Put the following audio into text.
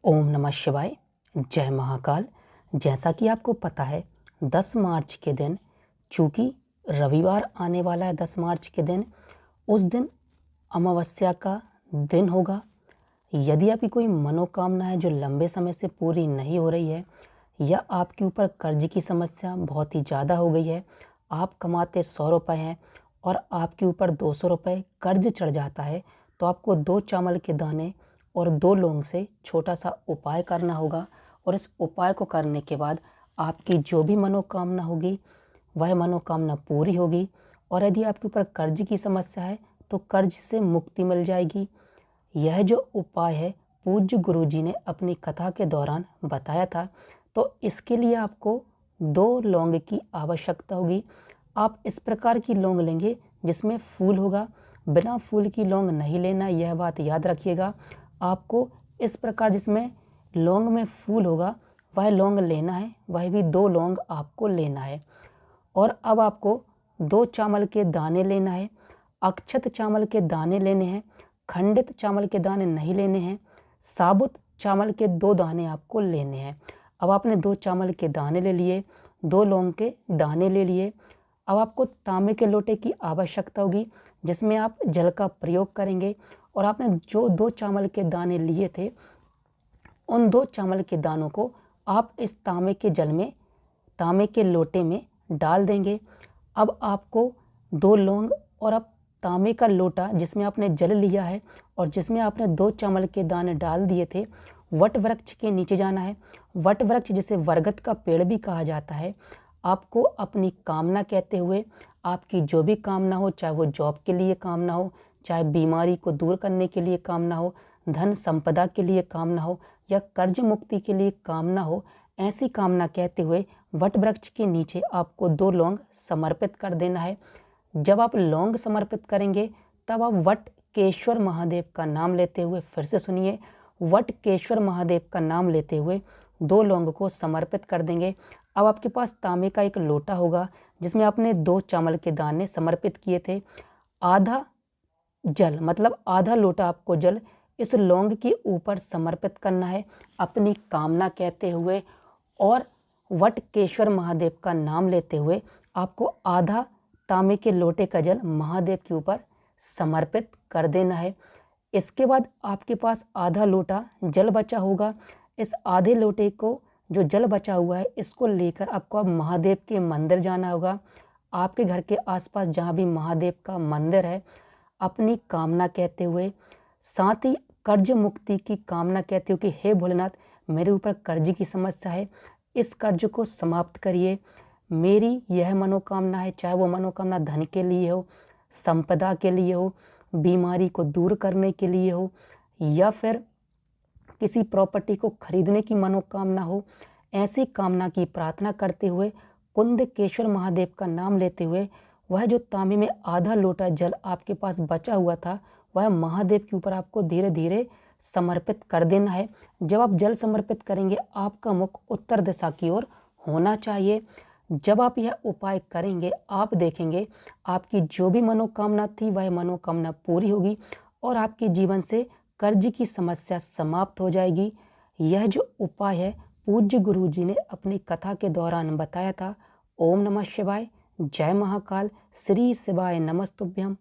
ओम नमः शिवाय। जय महाकाल। जैसा कि आपको पता है 10 मार्च के दिन, चूँकि रविवार आने वाला है 10 मार्च के दिन, उस दिन अमावस्या का दिन होगा। यदि आपकी कोई मनोकामना है जो लंबे समय से पूरी नहीं हो रही है, या आपके ऊपर कर्ज की समस्या बहुत ही ज़्यादा हो गई है, आप कमाते 100 रुपये हैं और आपके ऊपर 200 रुपये कर्ज चढ़ जाता है, तो आपको 2 चावल के दाने और 2 लौंग से छोटा सा उपाय करना होगा। और इस उपाय को करने के बाद आपकी जो भी मनोकामना होगी वह मनोकामना पूरी होगी। और यदि आपके ऊपर कर्ज की समस्या है तो कर्ज से मुक्ति मिल जाएगी। यह जो उपाय है पूज्य गुरुजी ने अपनी कथा के दौरान बताया था। तो इसके लिए आपको 2 लौंग की आवश्यकता होगी। आप इस प्रकार की लौंग लेंगे जिसमें फूल होगा, बिना फूल की लौंग नहीं लेना, यह बात याद रखिएगा। आपको इस प्रकार जिसमें लौंग में फूल होगा वह लौंग लेना है, वह भी 2 लौंग आपको लेना है। और अब आपको 2 चावल के दाने लेना है, अक्षत चावल के दाने लेने हैं, खंडित चावल के दाने नहीं लेने हैं, साबुत चावल के 2 दाने आपको लेने हैं। अब आपने 2 चावल के दाने ले लिए, 2 लौंग के दाने ले लिए। अब आपको तांबे के लोटे की आवश्यकता होगी जिसमें आप जल का प्रयोग करेंगे। और आपने जो 2 चावल के दाने लिए थे उन 2 चावल के दानों को आप इस तांबे के जल में, तांबे के लोटे में डाल देंगे। अब आपको 2 लौंग और अब तांबे का लोटा जिसमें आपने जल लिया है और जिसमें आपने 2 चावल के दाने डाल दिए थे, वट वृक्ष के नीचे जाना है। वट वृक्ष जिसे बरगद का पेड़ भी कहा जाता है। आपको अपनी कामना कहते हुए, आपकी जो भी कामना हो, चाहे वो जॉब के लिए कामना हो, चाहे बीमारी को दूर करने के लिए कामना हो, धन संपदा के लिए कामना हो, या कर्ज मुक्ति के लिए कामना हो, ऐसी कामना कहते हुए वट वृक्ष के नीचे आपको 2 लौंग समर्पित कर देना है। जब आप लौंग समर्पित करेंगे तब आप वटकेश्वर महादेव का नाम लेते हुए, फिर से सुनिए, वटकेश्वर महादेव का नाम लेते हुए 2 लौंग को समर्पित कर देंगे। अब आपके पास तांबे का एक लोटा होगा जिसमें आपने 2 चावल के दाने समर्पित किए थे। आधा जल, मतलब आधा लोटा आपको जल इस लौंग के ऊपर समर्पित करना है अपनी कामना कहते हुए। और वटकेश्वर महादेव का नाम लेते हुए आपको आधा तांबे के लोटे का जल महादेव के ऊपर समर्पित कर देना है। इसके बाद आपके पास आधा लोटा जल बचा होगा। इस आधे लोटे को, जो जल बचा हुआ है, इसको लेकर आपको अब महादेव के मंदिर जाना होगा। आपके घर के आसपास जहाँ भी महादेव का मंदिर है, अपनी कामना कहते हुए, साथ ही कर्ज मुक्ति की कामना कहते हो कि हे भोलेनाथ, मेरे ऊपर कर्ज की समस्या है, इस कर्ज को समाप्त करिए। मेरी यह मनोकामना है, चाहे वो मनोकामना धन के लिए हो, संपदा के लिए हो, बीमारी को दूर करने के लिए हो, या फिर किसी प्रॉपर्टी को खरीदने की मनोकामना हो। ऐसी कामना की प्रार्थना करते हुए, कुंदकेश्वर महादेव का नाम लेते हुए, वह जो तांबे में आधा लोटा जल आपके पास बचा हुआ था वह महादेव के ऊपर आपको धीरे धीरे समर्पित कर देना है। जब आप जल समर्पित करेंगे आपका मुख उत्तर दिशा की ओर होना चाहिए। जब आप यह उपाय करेंगे आप देखेंगे आपकी जो भी मनोकामना थी वह मनोकामना पूरी होगी और आपके जीवन से कर्ज की समस्या समाप्त हो जाएगी। यह जो उपाय है पूज्य गुरु जी ने अपनी कथा के दौरान बताया था। ओम नमः शिवाय। जय महाकाल। श्री शिवाय नमस्तुभ्यम।